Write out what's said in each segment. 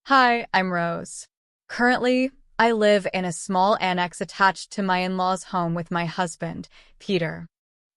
Hi, I'm Rose. Currently, I live in a small annex attached to my in-laws' home with my husband, Peter.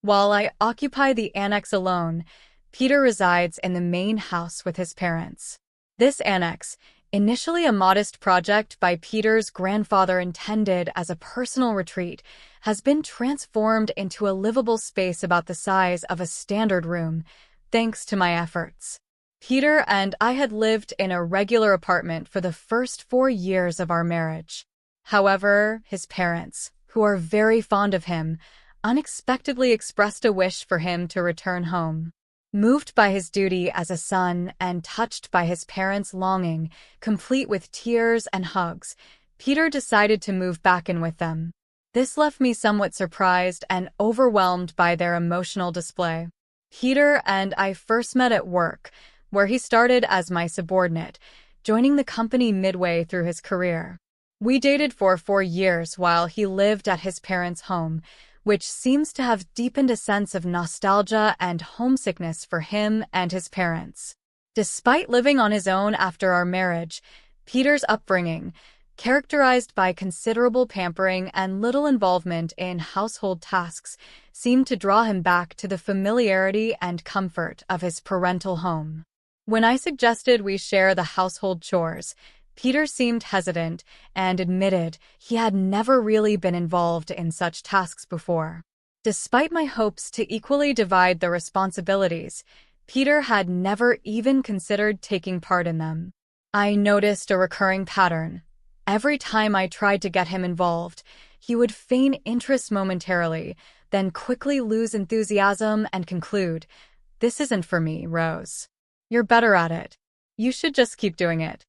While I occupy the annex alone, Peter resides in the main house with his parents. This annex, initially a modest project by Peter's grandfather intended as a personal retreat, has been transformed into a livable space about the size of a standard room, thanks to my efforts. Peter and I had lived in a regular apartment for the first 4 years of our marriage. However, his parents, who are very fond of him, unexpectedly expressed a wish for him to return home. Moved by his duty as a son and touched by his parents' longing, complete with tears and hugs, Peter decided to move back in with them. This left me somewhat surprised and overwhelmed by their emotional display. Peter and I first met at work, where he started as my subordinate, joining the company midway through his career. We dated for 4 years while he lived at his parents' home, which seems to have deepened a sense of nostalgia and homesickness for him and his parents. Despite living on his own after our marriage, Peter's upbringing, characterized by considerable pampering and little involvement in household tasks, seemed to draw him back to the familiarity and comfort of his parental home. When I suggested we share the household chores, Peter seemed hesitant and admitted he had never really been involved in such tasks before. Despite my hopes to equally divide the responsibilities, Peter had never even considered taking part in them. I noticed a recurring pattern. Every time I tried to get him involved, he would feign interest momentarily, then quickly lose enthusiasm and conclude, "This isn't for me, Rose. You're better at it. You should just keep doing it."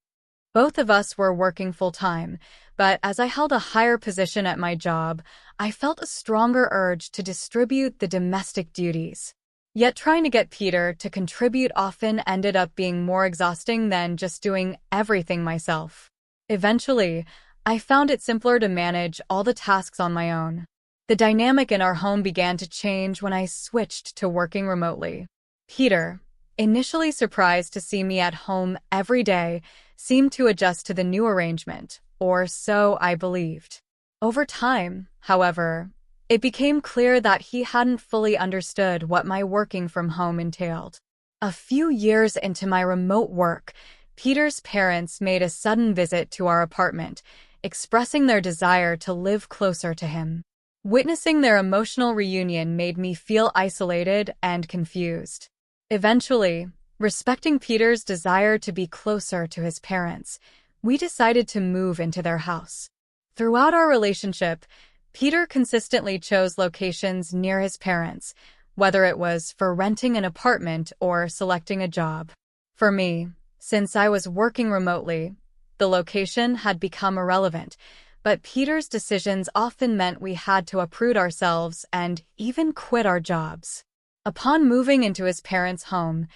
Both of us were working full-time, but as I held a higher position at my job, I felt a stronger urge to distribute the domestic duties. Yet trying to get Peter to contribute often ended up being more exhausting than just doing everything myself. Eventually, I found it simpler to manage all the tasks on my own. The dynamic in our home began to change when I switched to working remotely. Peter, initially surprised to see me at home every day, seemed to adjust to the new arrangement, or so I believed. Over time, however, it became clear that he hadn't fully understood what my working from home entailed. A few years into my remote work, Peter's parents made a sudden visit to our apartment, expressing their desire to live closer to him. Witnessing their emotional reunion made me feel isolated and confused. Eventually, respecting Peter's desire to be closer to his parents, we decided to move into their house. Throughout our relationship, Peter consistently chose locations near his parents, whether it was for renting an apartment or selecting a job. For me, since I was working remotely, the location had become irrelevant, but Peter's decisions often meant we had to uproot ourselves and even quit our jobs. Upon moving into his parents' home,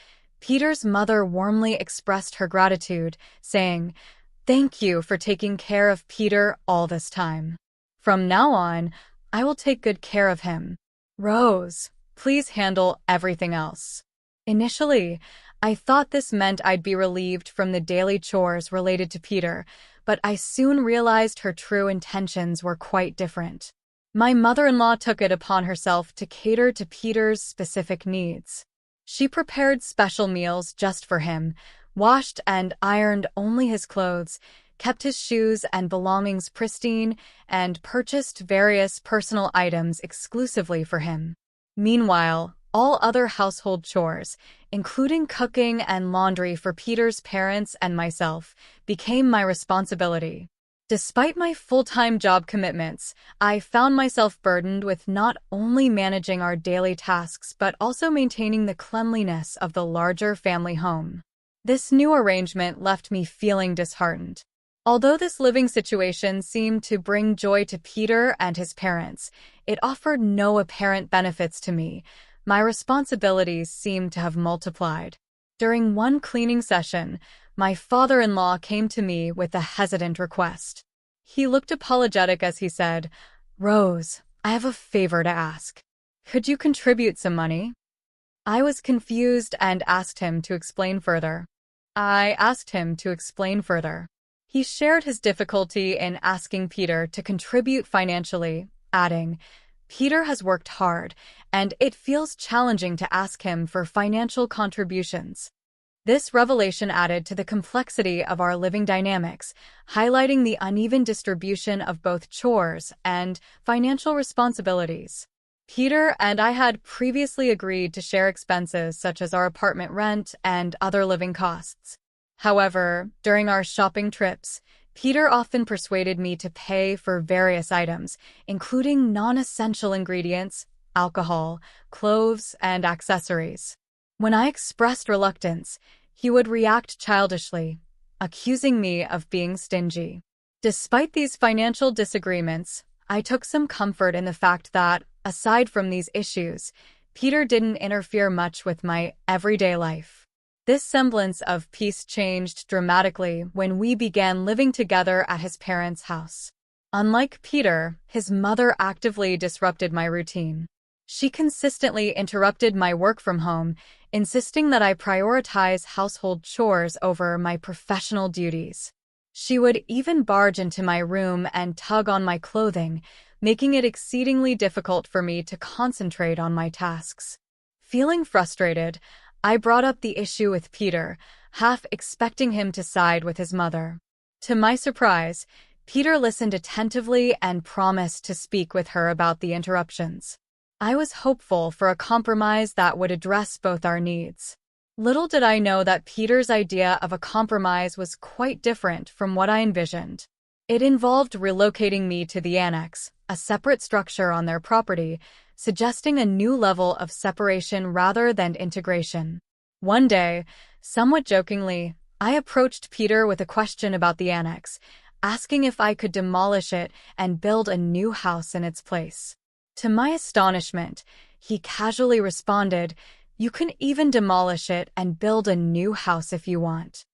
Peter's mother warmly expressed her gratitude, saying, "Thank you for taking care of Peter all this time. From now on, I will take good care of him. Rose, please handle everything else." Initially, I thought this meant I'd be relieved from the daily chores related to Peter, but I soon realized her true intentions were quite different. My mother-in-law took it upon herself to cater to Peter's specific needs. She prepared special meals just for him, washed and ironed only his clothes, kept his shoes and belongings pristine, and purchased various personal items exclusively for him. Meanwhile, all other household chores, including cooking and laundry for Peter's parents and myself, became my responsibility. Despite my full-time job commitments, I found myself burdened with not only managing our daily tasks but also maintaining the cleanliness of the larger family home. This new arrangement left me feeling disheartened. Although this living situation seemed to bring joy to Peter and his parents, it offered no apparent benefits to me. My responsibilities seemed to have multiplied. During one cleaning session, my father-in-law came to me with a hesitant request. He looked apologetic as he said, "Rose, I have a favor to ask. Could you contribute some money?" I was confused and asked him to explain further. I asked him to explain further. He shared his difficulty in asking Peter to contribute financially, adding, "Peter has worked hard, and it feels challenging to ask him for financial contributions." This revelation added to the complexity of our living dynamics, highlighting the uneven distribution of both chores and financial responsibilities. Peter and I had previously agreed to share expenses such as our apartment rent and other living costs. However, during our shopping trips, Peter often persuaded me to pay for various items, including non-essential ingredients, alcohol, clothes, and accessories. When I expressed reluctance, he would react childishly, accusing me of being stingy. Despite these financial disagreements, I took some comfort in the fact that, aside from these issues, Peter didn't interfere much with my everyday life. This semblance of peace changed dramatically when we began living together at his parents' house. Unlike Peter, his mother actively disrupted my routine. She consistently interrupted my work from home, insisting that I prioritize household chores over my professional duties. She would even barge into my room and tug on my clothing, making it exceedingly difficult for me to concentrate on my tasks. Feeling frustrated, I brought up the issue with Peter, half expecting him to side with his mother. To my surprise, Peter listened attentively and promised to speak with her about the interruptions. I was hopeful for a compromise that would address both our needs. Little did I know that Peter's idea of a compromise was quite different from what I envisioned. It involved relocating me to the annex, a separate structure on their property, suggesting a new level of separation rather than integration. One day, somewhat jokingly, I approached Peter with a question about the annex, asking if I could demolish it and build a new house in its place. To my astonishment, he casually responded, "You can even demolish it and build a new house if you want."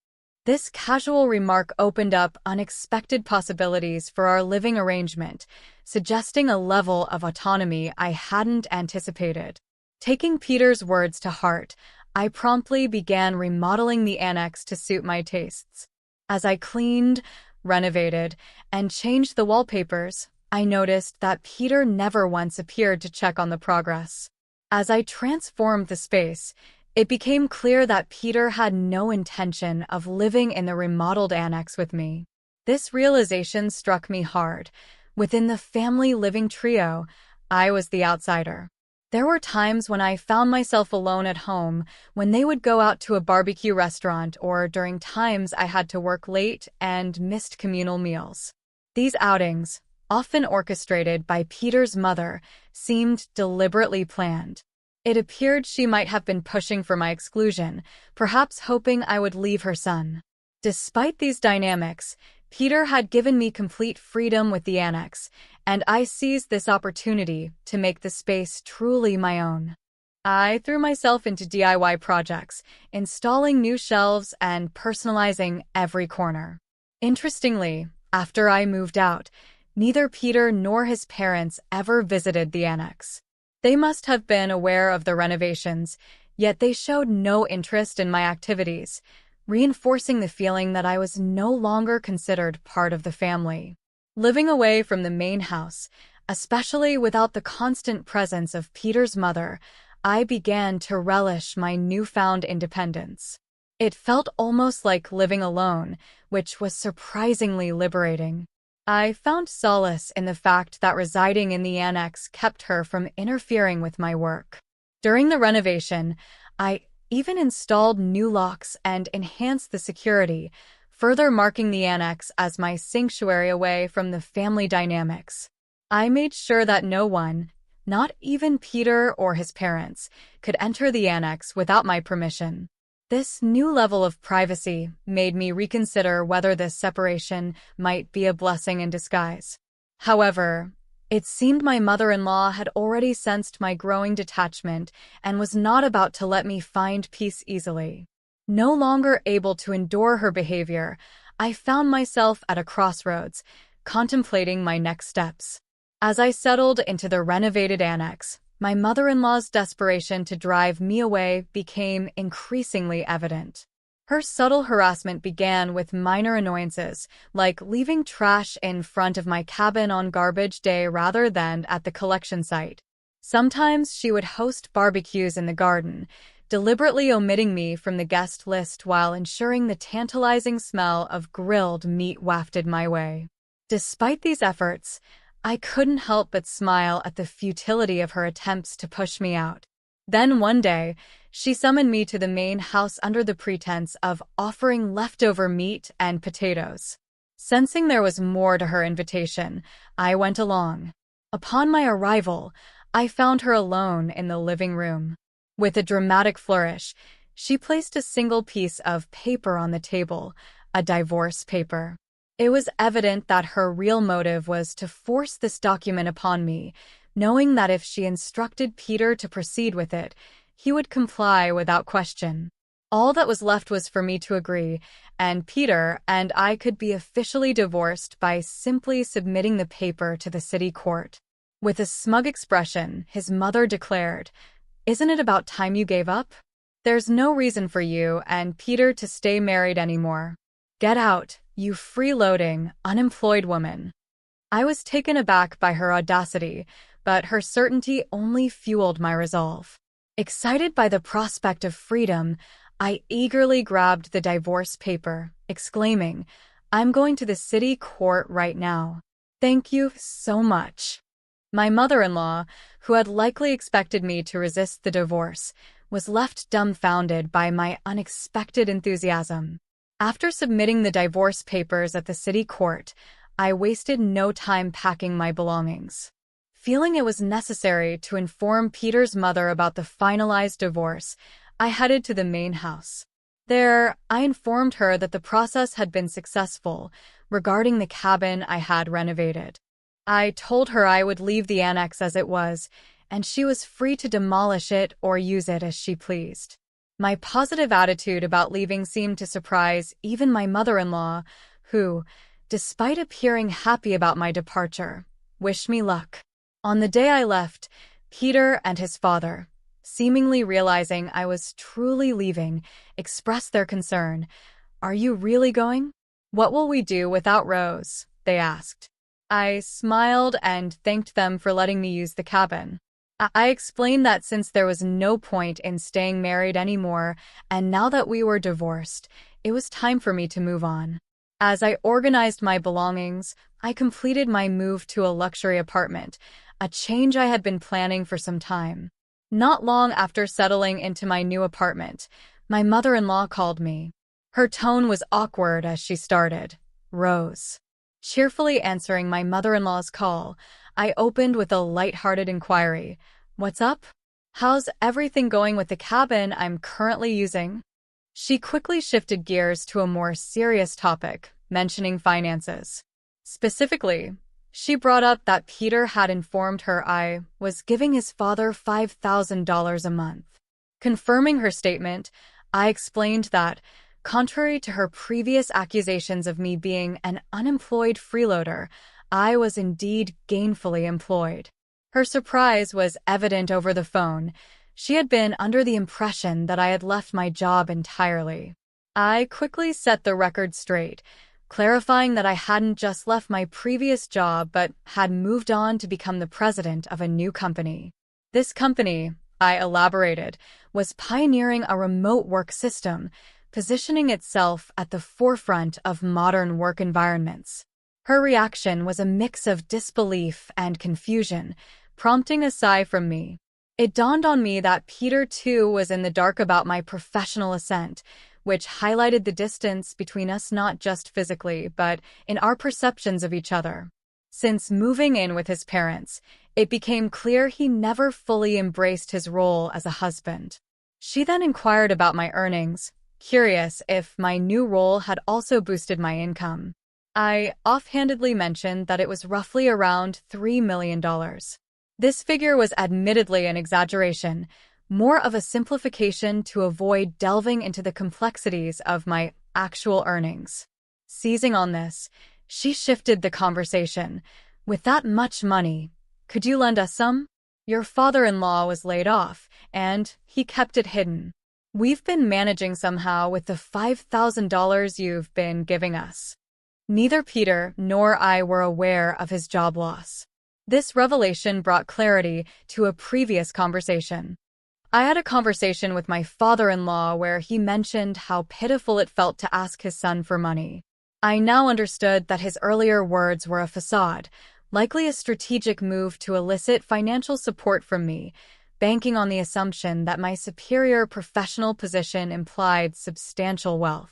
This casual remark opened up unexpected possibilities for our living arrangement, suggesting a level of autonomy I hadn't anticipated. Taking Peter's words to heart, I promptly began remodeling the annex to suit my tastes. As I cleaned, renovated, and changed the wallpapers, I noticed that Peter never once appeared to check on the progress. As I transformed the space, it became clear that Peter had no intention of living in the remodeled annex with me. This realization struck me hard. Within the family living trio, I was the outsider. There were times when I found myself alone at home, when they would go out to a barbecue restaurant, or during times I had to work late and missed communal meals. These outings, often orchestrated by Peter's mother, seemed deliberately planned. It appeared she might have been pushing for my exclusion, perhaps hoping I would leave her son. Despite these dynamics, Peter had given me complete freedom with the annex, and I seized this opportunity to make the space truly my own. I threw myself into DIY projects, installing new shelves and personalizing every corner. Interestingly, after I moved out, neither Peter nor his parents ever visited the annex. They must have been aware of the renovations, yet they showed no interest in my activities, reinforcing the feeling that I was no longer considered part of the family. Living away from the main house, especially without the constant presence of Peter's mother, I began to relish my newfound independence. It felt almost like living alone, which was surprisingly liberating. I found solace in the fact that residing in the annex kept her from interfering with my work. During the renovation, I even installed new locks and enhanced the security, further marking the annex as my sanctuary away from the family dynamics. I made sure that no one, not even Peter or his parents, could enter the annex without my permission. This new level of privacy made me reconsider whether this separation might be a blessing in disguise. However, it seemed my mother-in-law had already sensed my growing detachment and was not about to let me find peace easily. No longer able to endure her behavior, I found myself at a crossroads, contemplating my next steps. As I settled into the renovated annex, my mother-in-law's desperation to drive me away became increasingly evident. Her subtle harassment began with minor annoyances, like leaving trash in front of my cabin on garbage day rather than at the collection site. Sometimes she would host barbecues in the garden, deliberately omitting me from the guest list while ensuring the tantalizing smell of grilled meat wafted my way. Despite these efforts, I couldn't help but smile at the futility of her attempts to push me out. Then one day, she summoned me to the main house under the pretense of offering leftover meat and potatoes. Sensing there was more to her invitation, I went along. Upon my arrival, I found her alone in the living room. With a dramatic flourish, she placed a single piece of paper on the table, a divorce paper. It was evident that her real motive was to force this document upon me, knowing that if she instructed Peter to proceed with it, he would comply without question. All that was left was for me to agree, and Peter and I could be officially divorced by simply submitting the paper to the city court. With a smug expression, his mother declared, "Isn't it about time you gave up? There's no reason for you and Peter to stay married anymore. Get out, you freeloading, unemployed woman." I was taken aback by her audacity, but her certainty only fueled my resolve. Excited by the prospect of freedom, I eagerly grabbed the divorce paper, exclaiming, "I'm going to the city court right now. Thank you so much." My mother-in-law, who had likely expected me to resist the divorce, was left dumbfounded by my unexpected enthusiasm. After submitting the divorce papers at the city court, I wasted no time packing my belongings. Feeling it was necessary to inform Peter's mother about the finalized divorce, I headed to the main house. There, I informed her that the process had been successful regarding the cabin I had renovated. I told her I would leave the annex as it was, and she was free to demolish it or use it as she pleased. My positive attitude about leaving seemed to surprise even my mother-in-law, who, despite appearing happy about my departure, wished me luck. On the day I left, Peter and his father, seemingly realizing I was truly leaving, expressed their concern. "Are you really going? What will we do without Rose?" they asked. I smiled and thanked them for letting me use the cabin. I explained that since there was no point in staying married anymore, and now that we were divorced, it was time for me to move on. As I organized my belongings, I completed my move to a luxury apartment, a change I had been planning for some time. Not long after settling into my new apartment, my mother-in-law called me. Her tone was awkward as she started. "Rose." Cheerfully answering my mother-in-law's call, I opened with a light-hearted inquiry. "What's up? How's everything going with the cabin I'm currently using?" She quickly shifted gears to a more serious topic, mentioning finances. Specifically, she brought up that Peter had informed her I was giving his father $5,000 a month. Confirming her statement, I explained that, contrary to her previous accusations of me being an unemployed freeloader, I was indeed gainfully employed. Her surprise was evident over the phone. She had been under the impression that I had left my job entirely. I quickly set the record straight, clarifying that I hadn't just left my previous job but had moved on to become the president of a new company. This company, I elaborated, was pioneering a remote work system, positioning itself at the forefront of modern work environments. Her reaction was a mix of disbelief and confusion, prompting a sigh from me. It dawned on me that Peter, too, was in the dark about my professional ascent, which highlighted the distance between us not just physically, but in our perceptions of each other. Since moving in with his parents, it became clear he never fully embraced his role as a husband. She then inquired about my earnings, curious if my new role had also boosted my income. I offhandedly mentioned that it was roughly around $3 million. This figure was admittedly an exaggeration, more of a simplification to avoid delving into the complexities of my actual earnings. Seizing on this, she shifted the conversation. "With that much money, could you lend us some? Your father-in-law was laid off, and he kept it hidden." We've been managing somehow with the $5,000 you've been giving us. Neither Peter nor I were aware of his job loss. This revelation brought clarity to a previous conversation. I had a conversation with my father-in-law where he mentioned how pitiful it felt to ask his son for money. I now understood that his earlier words were a facade, likely a strategic move to elicit financial support from me, banking on the assumption that my superior professional position implied substantial wealth.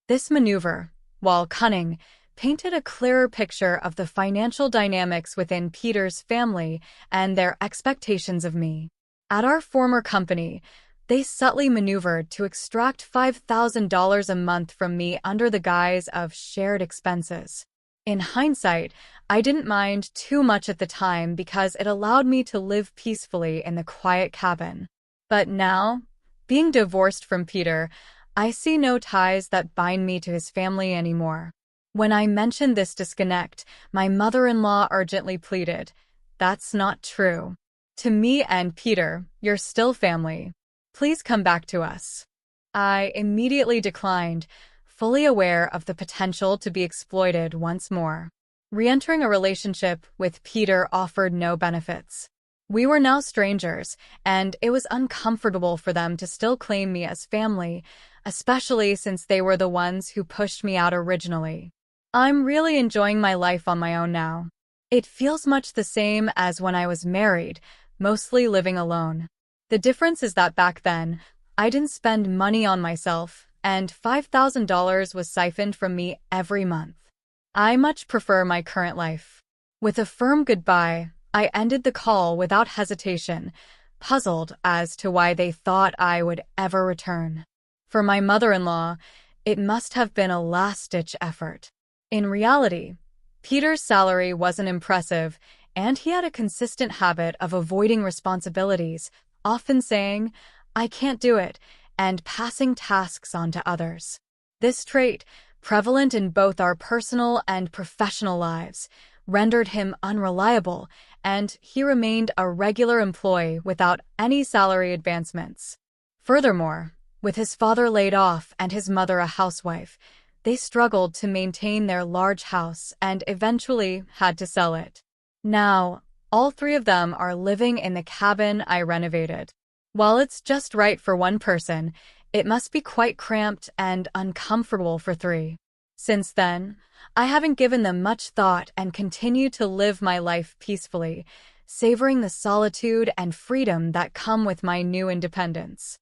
This maneuver, while cunning, painted a clearer picture of the financial dynamics within Peter's family and their expectations of me. At our former company, they subtly maneuvered to extract $5,000 a month from me under the guise of shared expenses. In hindsight, I didn't mind too much at the time because it allowed me to live peacefully in the quiet cabin. But now, being divorced from Peter, I see no ties that bind me to his family anymore. When I mentioned this disconnect, my mother-in-law urgently pleaded, "That's not true. To me and Peter, you're still family. Please come back to us." I immediately declined, fully aware of the potential to be exploited once more. Re-entering a relationship with Peter offered no benefits. We were now strangers, and it was uncomfortable for them to still claim me as family, especially since they were the ones who pushed me out originally. I'm really enjoying my life on my own now. It feels much the same as when I was married, mostly living alone. The difference is that back then, I didn't spend money on myself, and $5,000 was siphoned from me every month. I much prefer my current life. With a firm goodbye, I ended the call without hesitation, puzzled as to why they thought I would ever return. For my mother-in-law, it must have been a last-ditch effort. In reality, Peter's salary wasn't impressive, and he had a consistent habit of avoiding responsibilities, often saying, "I can't do it," and passing tasks on to others. This trait, prevalent in both our personal and professional lives, rendered him unreliable, and he remained a regular employee without any salary advancements. Furthermore, with his father laid off and his mother a housewife, they struggled to maintain their large house and eventually had to sell it. Now, all three of them are living in the cabin I renovated. While it's just right for one person, it must be quite cramped and uncomfortable for three. Since then, I haven't given them much thought and continue to live my life peacefully, savoring the solitude and freedom that come with my new independence.